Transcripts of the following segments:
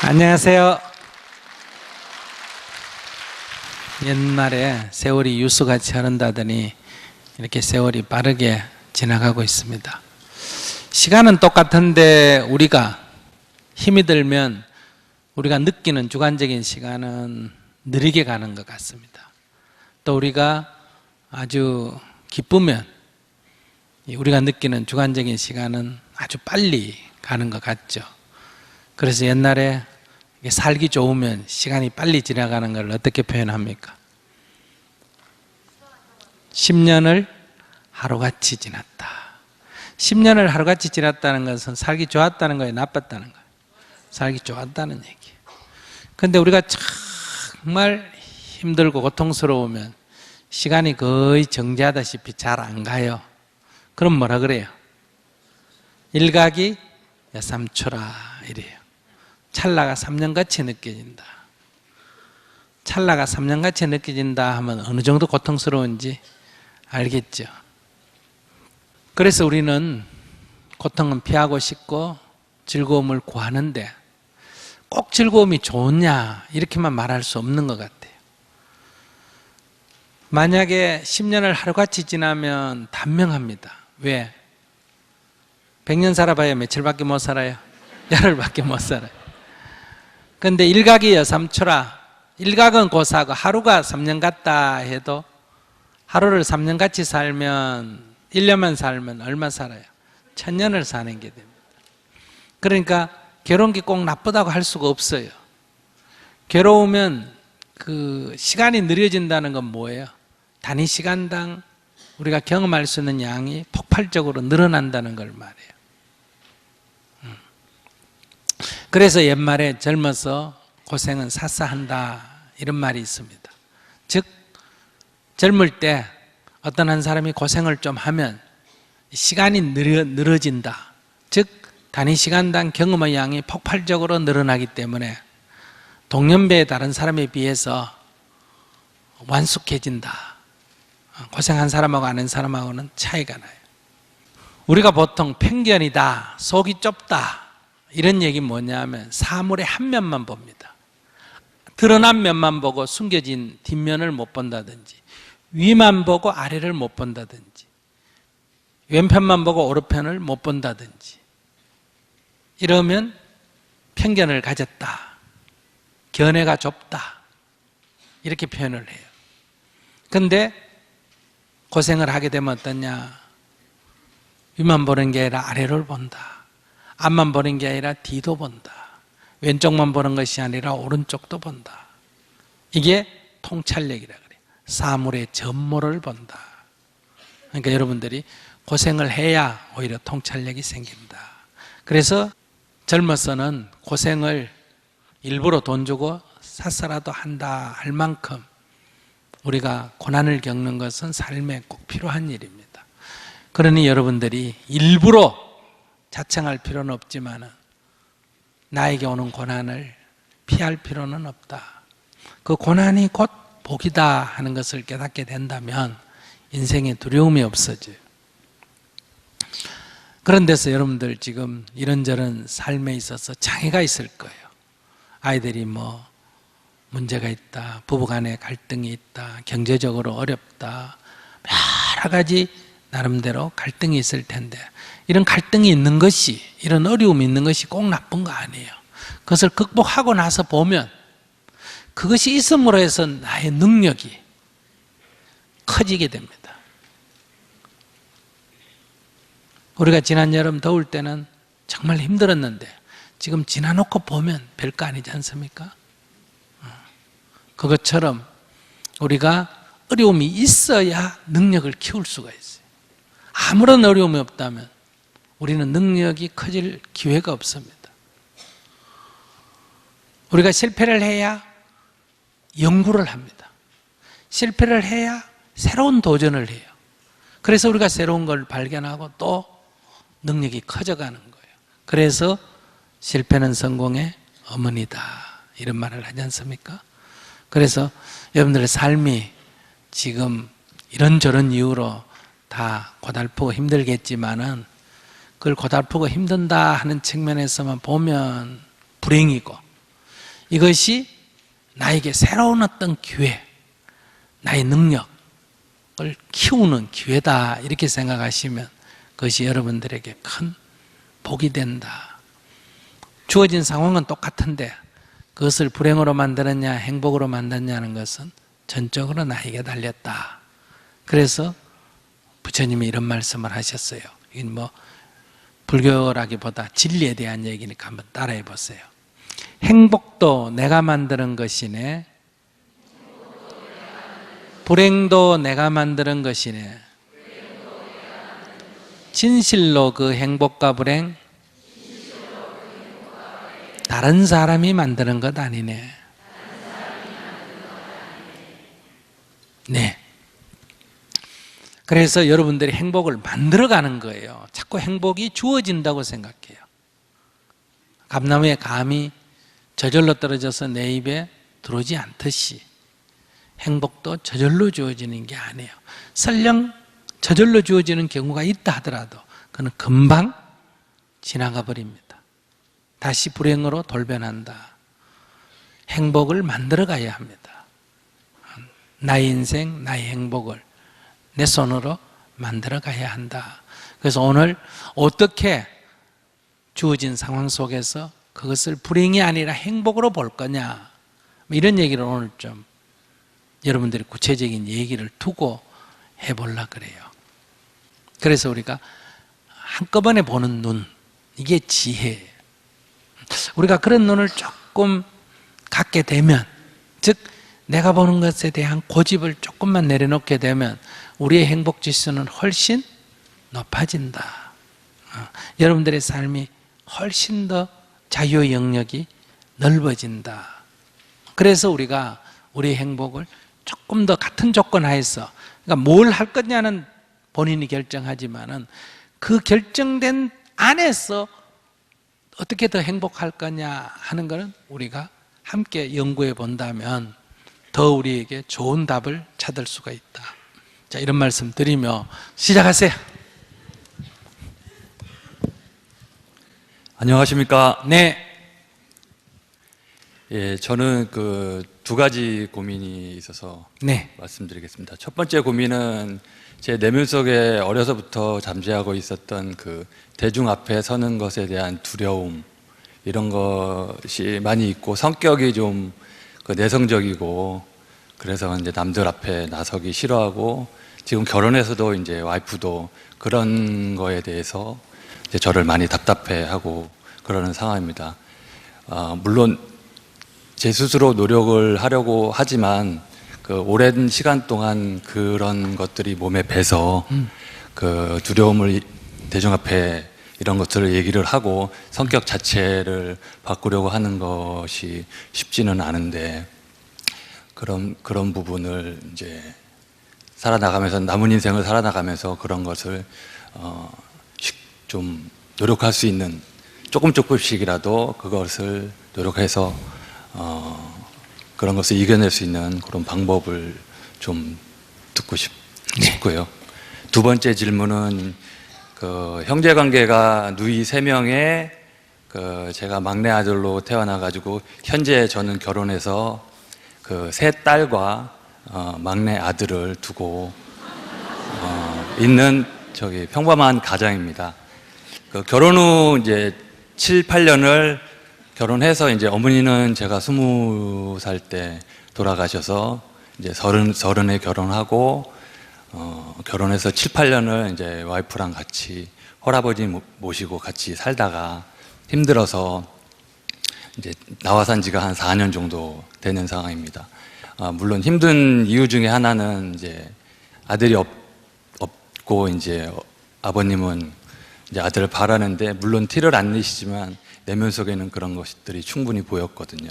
안녕하세요. 옛날에 세월이 유수같이 흐른다더니 이렇게 세월이 빠르게 지나가고 있습니다. 시간은 똑같은데 우리가 힘이 들면 우리가 느끼는 주관적인 시간은 느리게 가는 것 같습니다. 또 우리가 아주 기쁘면 우리가 느끼는 주관적인 시간은 아주 빨리 가는 것 같죠. 그래서 옛날에 살기 좋으면 시간이 빨리 지나가는 걸 어떻게 표현합니까? 10년을 하루같이 지났다. 10년을 하루같이 지났다는 것은 살기 좋았다는 거예요, 나빴다는 거예요? 살기 좋았다는 얘기예요. 그런데 우리가 정말 힘들고 고통스러우면 시간이 거의 정지하다시피 잘 안 가요. 그럼 뭐라 그래요? 일각이 여삼초라 이래요. 찰나가 3년같이 느껴진다. 찰나가 3년같이 느껴진다 하면 어느 정도 고통스러운지 알겠죠. 그래서 우리는 고통은 피하고 싶고 즐거움을 구하는데 꼭 즐거움이 좋냐 이렇게만 말할 수 없는 것 같아요. 만약에 10년을 하루같이 지나면 단명합니다. 왜? 100년 살아봐야 며칠밖에 못 살아요? 열흘밖에 못 살아요. 그런데 일각이 여삼초라. 일각은 고사하고 하루가 3년 같다 해도 하루를 3년 같이 살면 1년만 살면 얼마 살아요? 1000년을 사는 게 됩니다. 그러니까 괴로운 게 꼭 나쁘다고 할 수가 없어요. 괴로우면 그 시간이 느려진다는 건 뭐예요? 단위 시간당 우리가 경험할 수 있는 양이 폭발적으로 늘어난다는 걸 말해요. 그래서 옛말에 젊어서 고생은 사사한다 이런 말이 있습니다. 즉 젊을 때 어떤 한 사람이 고생을 좀 하면 시간이 늘어진다. 즉 단위 시간당 경험의 양이 폭발적으로 늘어나기 때문에 동년배의 다른 사람에 비해서 완숙해진다. 고생한 사람하고 안 한 사람하고는 차이가 나요. 우리가 보통 편견이다, 속이 좁다 이런 얘기 뭐냐면 사물의 한 면만 봅니다. 드러난 면만 보고 숨겨진 뒷면을 못 본다든지 위만 보고 아래를 못 본다든지 왼편만 보고 오른편을 못 본다든지 이러면 편견을 가졌다, 견해가 좁다 이렇게 표현을 해요. 그런데 고생을 하게 되면 어떠냐? 위만 보는 게 아니라 아래를 본다. 앞만 보는 게 아니라 뒤도 본다. 왼쪽만 보는 것이 아니라 오른쪽도 본다. 이게 통찰력이라 그래요. 사물의 전모를 본다. 그러니까 여러분들이 고생을 해야 오히려 통찰력이 생긴다. 그래서 젊어서는 고생을 일부러 돈 주고 샀어라도 한다 할 만큼 우리가 고난을 겪는 것은 삶에 꼭 필요한 일입니다. 그러니 여러분들이 일부러 자청할 필요는 없지만 나에게 오는 고난을 피할 필요는 없다. 그 고난이 곧 복이다 하는 것을 깨닫게 된다면 인생에 두려움이 없어져요. 그런 데서 여러분들 지금 이런저런 삶에 있어서 장애가 있을 거예요. 아이들이 뭐 문제가 있다, 부부간에 갈등이 있다, 경제적으로 어렵다, 여러 가지 나름대로 갈등이 있을 텐데 이런 갈등이 있는 것이, 이런 어려움이 있는 것이 꼭 나쁜 거 아니에요. 그것을 극복하고 나서 보면 그것이 있음으로 해서 나의 능력이 커지게 됩니다. 우리가 지난 여름 더울 때는 정말 힘들었는데 지금 지나놓고 보면 별거 아니지 않습니까? 그것처럼 우리가 어려움이 있어야 능력을 키울 수가 있어요. 아무런 어려움이 없다면 우리는 능력이 커질 기회가 없습니다. 우리가 실패를 해야 연구를 합니다. 실패를 해야 새로운 도전을 해요. 그래서 우리가 새로운 걸 발견하고 또 능력이 커져가는 거예요. 그래서 실패는 성공의 어머니다 이런 말을 하지 않습니까? 그래서 여러분들의 삶이 지금 이런저런 이유로 다 고달프고 힘들겠지만은 그걸 고달프고 힘든다 하는 측면에서만 보면 불행이고 이것이 나에게 새로운 어떤 기회, 나의 능력을 키우는 기회다 이렇게 생각하시면 그것이 여러분들에게 큰 복이 된다. 주어진 상황은 똑같은데 그것을 불행으로 만들었냐 행복으로 만들었냐는 것은 전적으로 나에게 달렸다. 그래서 부처님이 이런 말씀을 하셨어요. 이건 뭐 불교라기보다 진리에 대한 얘기니까 한번 따라해 보세요. 행복도 내가 만드는 것이네, 불행도 내가 만드는 것이네, 진실로 그 행복과 불행 다른 사람이 만드는 것 아니네. 네. 그래서 여러분들이 행복을 만들어가는 거예요. 자꾸 행복이 주어진다고 생각해요. 감나무의 감이 저절로 떨어져서 내 입에 들어오지 않듯이 행복도 저절로 주어지는 게 아니에요. 설령 저절로 주어지는 경우가 있다 하더라도 그는 금방 지나가 버립니다. 다시 불행으로 돌변한다. 행복을 만들어 가야 합니다. 나의 인생, 나의 행복을 내 손으로 만들어 가야 한다. 그래서 오늘 어떻게 주어진 상황 속에서 그것을 불행이 아니라 행복으로 볼 거냐, 이런 얘기를 오늘 좀 여러분들이 구체적인 얘기를 두고 해보려 그래요. 그래서 우리가 한꺼번에 보는 눈, 이게 지혜예요. 우리가 그런 눈을 조금 갖게 되면, 즉 내가 보는 것에 대한 고집을 조금만 내려놓게 되면 우리의 행복 지수는 훨씬 높아진다. 여러분들의 삶이 훨씬 더 자유의 영역이 넓어진다. 그래서 우리가 우리의 행복을 조금 더 같은 조건 하에서, 그러니까 뭘 할 거냐는 본인이 결정하지만은 그 결정된 안에서 어떻게 더 행복할 거냐 하는 것은 우리가 함께 연구해 본다면 더 우리에게 좋은 답을 찾을 수가 있다. 자, 이런 말씀 드리며 시작하세요. 안녕하십니까? 네. 예, 저는 그 두 가지 고민이 있어서 네. 말씀드리겠습니다. 첫 번째 고민은 제 내면 속에 어려서부터 잠재하고 있었던 그 대중 앞에 서는 것에 대한 두려움, 이런 것이 많이 있고, 성격이 좀 그 내성적이고, 그래서 이제 남들 앞에 나서기 싫어하고, 지금 결혼해서도 이제 와이프도 그런 거에 대해서 이제 저를 많이 답답해하고 그러는 상황입니다. 물론 제 스스로 노력을 하려고 하지만 그 오랜 시간 동안 그런 것들이 몸에 배서 그 두려움을 대중 앞에 이런 것들을 얘기를 하고 성격 자체를 바꾸려고 하는 것이 쉽지는 않은데, 그런 부분을 이제 살아나가면서, 남은 인생을 살아나가면서 그런 것을 좀 노력할 수 있는, 조금씩이라도 그것을 노력해서 그런 것을 이겨낼 수 있는 그런 방법을 좀 듣고 싶고요. 두 번째 질문은 그 형제 관계가 누이 3명에 그 제가 막내 아들로 태어나가지고 현재 저는 결혼해서 그 3딸과 막내 아들을 두고 있는 저기 평범한 가장입니다. 그 결혼 후 이제 7, 8년을 결혼해서 이제 어머니는 제가 20살 때 돌아가셔서 이제 서른에 결혼하고 결혼해서 7, 8년을 이제 와이프랑 같이 홀아버지 모시고 같이 살다가 힘들어서 이제 나와 산 지가 한 4년 정도 되는 상황입니다. 물론 힘든 이유 중에 하나는 이제 아들이 없고 이제 아버님은 이제 아들을 바라는데, 물론 티를 안 내시지만 내면 속에는 그런 것들이 충분히 보였거든요.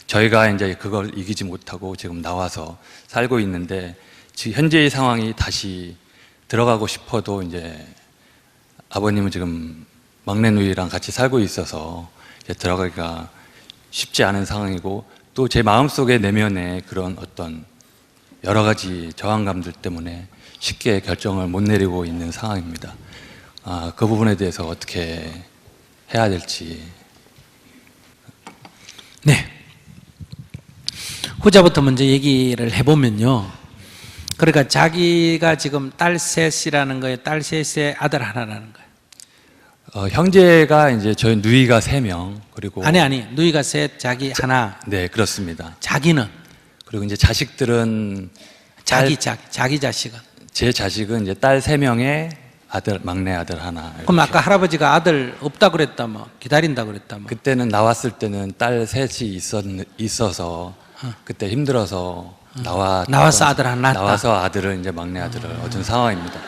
저희가 이제 그걸 이기지 못하고 지금 나와서 살고 있는데, 지금 현재의 상황이 다시 들어가고 싶어도 이제 아버님은 지금 막내 누이랑 같이 살고 있어서 이제 들어가기가 쉽지 않은 상황이고, 또 제 마음속에 내면에 그런 어떤 여러 가지 저항감들 때문에 쉽게 결정을 못 내리고 있는 상황입니다. 그 부분에 대해서 어떻게 해야 될지. 네. 후자부터 먼저 얘기를 해보면요. 그러니까 자기가 지금 딸 셋이라는 거예요. 딸 셋에 아들 하나라는 거예요. 형제가 이제 저희 누이가 3명, 그리고 아니 누이가 셋, 자기 하나. 네, 그렇습니다. 자기는 그리고 이제 자식들은 자기 자식은. 제 자식은 이제 딸 3명에 아들, 막내 아들 하나. 그럼 이렇게. 아까 할아버지가 아들 없다 그랬다며, 기다린다 그랬다며. 그때는 나왔을 때는 딸 셋이 있어서 그때 힘들어서 나와서 아들 하나 낳았다. 나와서 아들을 이제 막내 아들을 얻은 상황입니다.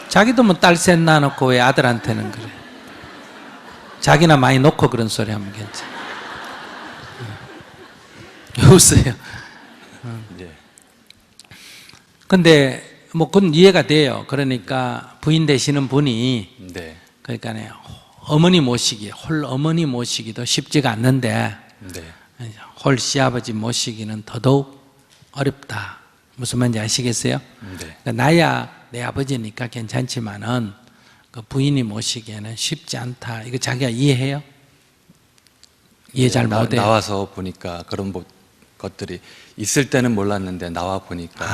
자기도 뭐 딸 셋 낳아놓고 왜 아들한테는 그래? 자기나 많이 놓고 그런 소리 하면 괜찮아. 웃어요. 이제 근데 뭐 그건 이해가 돼요. 그러니까 부인 되시는 분이 네, 그러니까 어머니 모시기, 홀 어머니 모시기도 쉽지가 않는데 네, 홀 시아버지 모시기는 더더욱 어렵다. 무슨 말인지 아시겠어요? 네. 그러니까 나야 내 아버지니까 괜찮지만은 그 부인이 모시기에는 쉽지 않다. 이거 자기가 이해해요? 이해 잘 못해요. 나와서 보니까 그런 것들이 있을 때는 몰랐는데 나와 보니까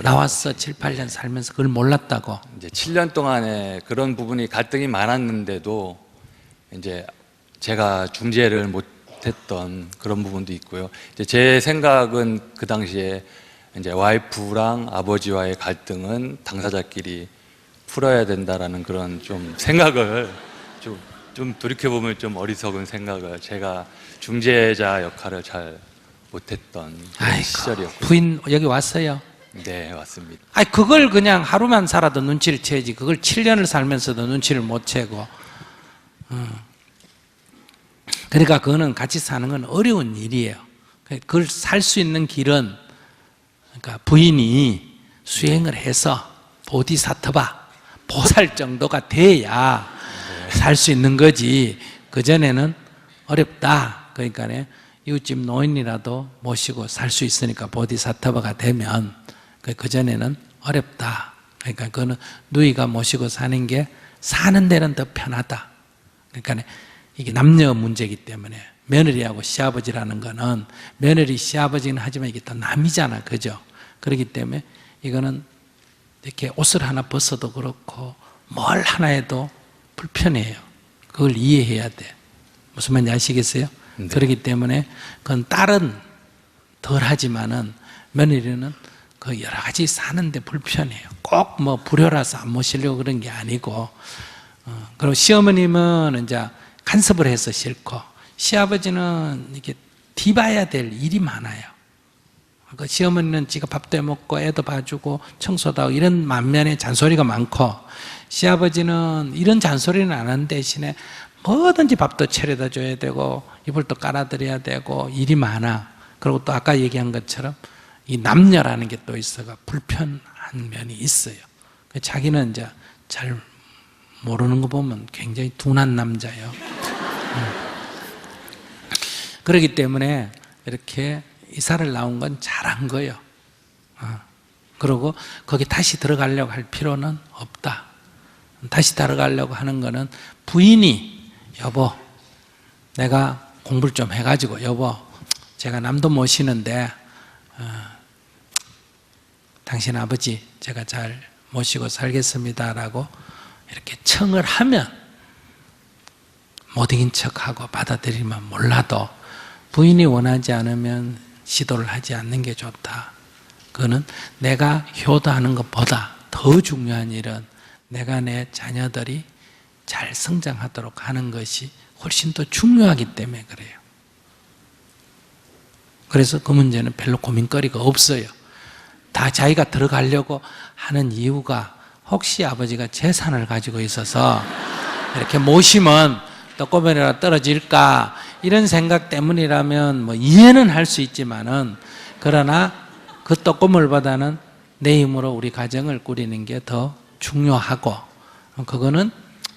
나왔어 7, 8년 살면서 그걸 몰랐다고. 이제 7년 동안에 그런 부분이 갈등이 많았는데도 이제 제가 중재를 못했던 그런 부분도 있고요. 이제 제 생각은 그 당시에 이제 와이프랑 아버지와의 갈등은 당사자끼리 풀어야 된다라는 그런 좀 생각을 좀 돌이켜 보면 좀 어리석은 생각을, 제가 중재자 역할을 잘 못했던 그런 시절이었고. 부인 여기 왔어요. 네, 맞습니다. 아니 그걸 그냥 하루만 살아도 눈치를 채지. 그걸 7년을 살면서도 눈치를 못 채고. 그러니까 그거는 같이 사는 건 어려운 일이에요. 그걸 살 수 있는 길은 그러니까 부인이 수행을 해서 보디사트바 보살 정도가 돼야 살 수 있는 거지. 그 전에는 어렵다. 그러니까 이웃집 노인이라도 모시고 살 수 있으니까 보디사트바가 되면 그 전에는 어렵다. 그러니까 그거는 누이가 모시고 사는 게 사는 데는 더 편하다. 그러니까 이게 남녀 문제이기 때문에 며느리하고 시아버지라는 거는 며느리 시아버지는 하지만 이게 또 남이잖아, 그죠? 그렇기 때문에 이거는 이렇게 옷을 하나 벗어도 그렇고 뭘 하나 해도 불편해요. 그걸 이해해야 돼. 무슨 말인지 아시겠어요? 네. 그렇기 때문에 그건 딸은 덜 하지만은 며느리는 그 여러 가지 사는데 불편해요. 꼭 뭐 불효라서 안 모시려고 그런 게 아니고, 그리고 시어머님은 이제 간섭을 해서 싫고, 시아버지는 이게 뒤봐야 될 일이 많아요. 그 시어머니는 지가 밥도 해 먹고 애도 봐주고 청소도 하고 이런 만면에 잔소리가 많고, 시아버지는 이런 잔소리는 안 하는 대신에 뭐든지 밥도 차려다 줘야 되고 이불도 깔아드려야 되고 일이 많아. 그리고 또 아까 얘기한 것처럼 이 남녀라는 게 또 있어가 불편한 면이 있어요. 자기는 이제 잘 모르는 거 보면 굉장히 둔한 남자예요. 그렇기 때문에 이렇게 이사를 나온 건 잘한 거예요. 그리고 거기 다시 들어가려고 할 필요는 없다. 다시 들어가려고 하는 거는 부인이 여보 내가 공부를 좀 해가지고 여보 제가 남도 모시는데 당신 아버지 제가 잘 모시고 살겠습니다 라고 이렇게 청을 하면 못 이긴 척하고 받아들이면 몰라도 부인이 원하지 않으면 시도를 하지 않는 게 좋다. 그거는 내가 효도하는 것보다 더 중요한 일은 내가 내 자녀들이 잘 성장하도록 하는 것이 훨씬 더 중요하기 때문에 그래요. 그래서 그 문제는 별로 고민거리가 없어요. 다 자기가 들어가려고 하는 이유가 혹시 아버지가 재산을 가지고 있어서 이렇게 모시면 떡고배라 떨어질까 이런 생각 때문이라면 뭐 이해는 할 수 있지만은 그러나 그 떡고물보다는 내 힘으로 우리 가정을 꾸리는 게 더 중요하고 그거는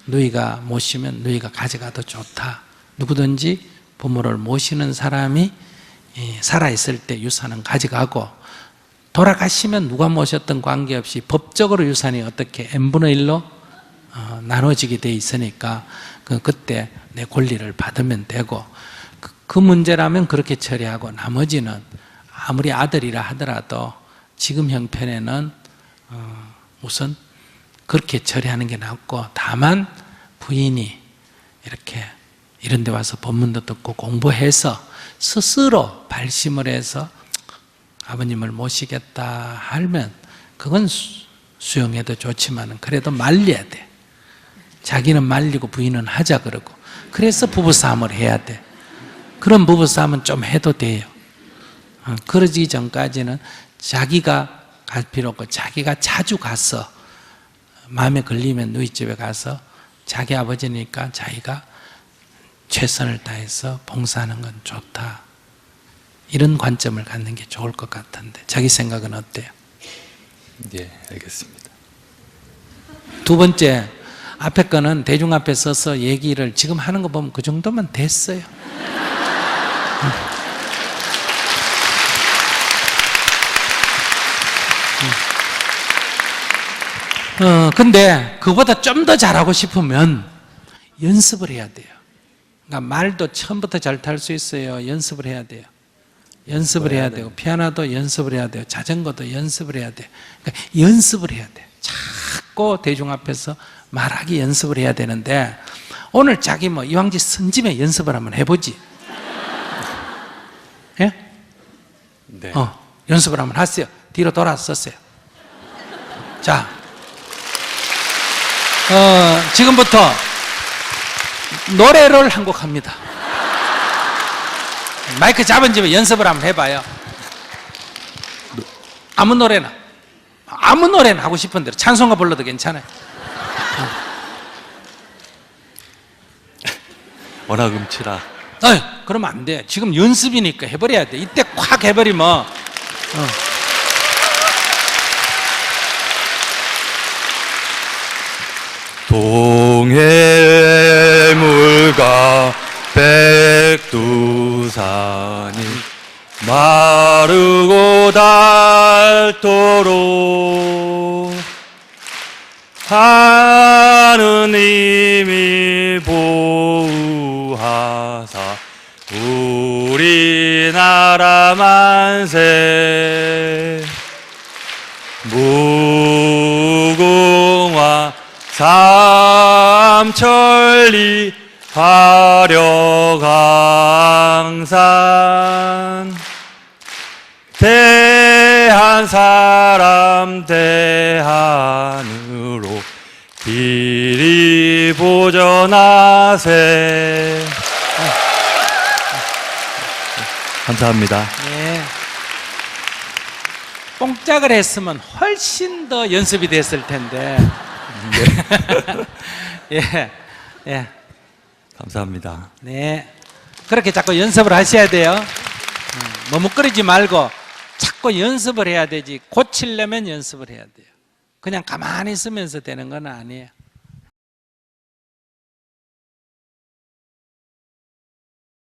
누이가 모시면 누이가 가져가도 좋다. 누구든지 부모를 모시는 사람이 살아있을 때 유산은 가져가고 돌아가시면 누가 모셨든 관계없이 법적으로 유산이 어떻게 n분의 1로 나눠지게 돼 있으니까 그때 내 권리를 받으면 되고 그 문제라면 그렇게 처리하고 나머지는 아무리 아들이라 하더라도 지금 형편에는 우선 그렇게 처리하는 게 낫고, 다만 부인이 이렇게 이런 데 와서 법문도 듣고 공부해서 스스로 발심을 해서 아버님을 모시겠다 하면 그건 수용해도 좋지만 그래도 말려야 돼. 자기는 말리고 부인은 하자 그러고, 그래서 부부싸움을 해야 돼. 그런 부부싸움은 좀 해도 돼요. 그러기 전까지는 자기가 갈 필요 없고, 자기가 자주 가서 마음에 걸리면 누이집에 가서 자기 아버지니까 자기가 최선을 다해서 봉사하는 건 좋다, 이런 관점을 갖는 게 좋을 것 같은데 자기 생각은 어때요? 예, 알겠습니다. 두 번째, 앞에 거는 대중 앞에 서서 얘기를 지금 하는 거 보면 그 정도면 됐어요. 근데 그보다 좀 더 잘하고 싶으면 연습을 해야 돼요. 그러니까 말도 처음부터 잘 탈 수 있어요. 연습을 해야 돼요. 연습을 해야 되고, 피아노도 연습을 해야 돼요. 자전거도 연습을 해야 돼요. 그러니까 연습을 해야 돼요. 자꾸 대중 앞에서 말하기 연습을 해야 되는데, 오늘 자기 뭐 이왕지 선짐에 연습을 한번 해보지. 예? 네. 연습을 한번 하세요. 뒤로 돌아섰어요. 자, 지금부터 노래를 한 곡 합니다. 마이크 잡은 집에 연습을 한번 해봐요. 아무 노래나 하고 싶은 대로 찬송가 불러도 괜찮아요. 워낙 음치라. 그러면 안 돼. 지금 연습이니까 해버려야 돼. 이때 콱 해버리면 동해물과 백두산이 마르고 닳도록 하느님이 보호하사 우리나라 만세. 무궁화 삼천리 화려강산 대한 사람 대한으로 길이 보전하세. 감사합니다. 네. 뽕짝을 했으면 훨씬 더 연습이 됐을 텐데. 예, 예. 감사합니다. 네. 그렇게 자꾸 연습을 하셔야 돼요. 머뭇거리지 말고 자꾸 연습을 해야 되지. 고치려면 연습을 해야 돼요. 그냥 가만히 있으면서 되는 건 아니에요.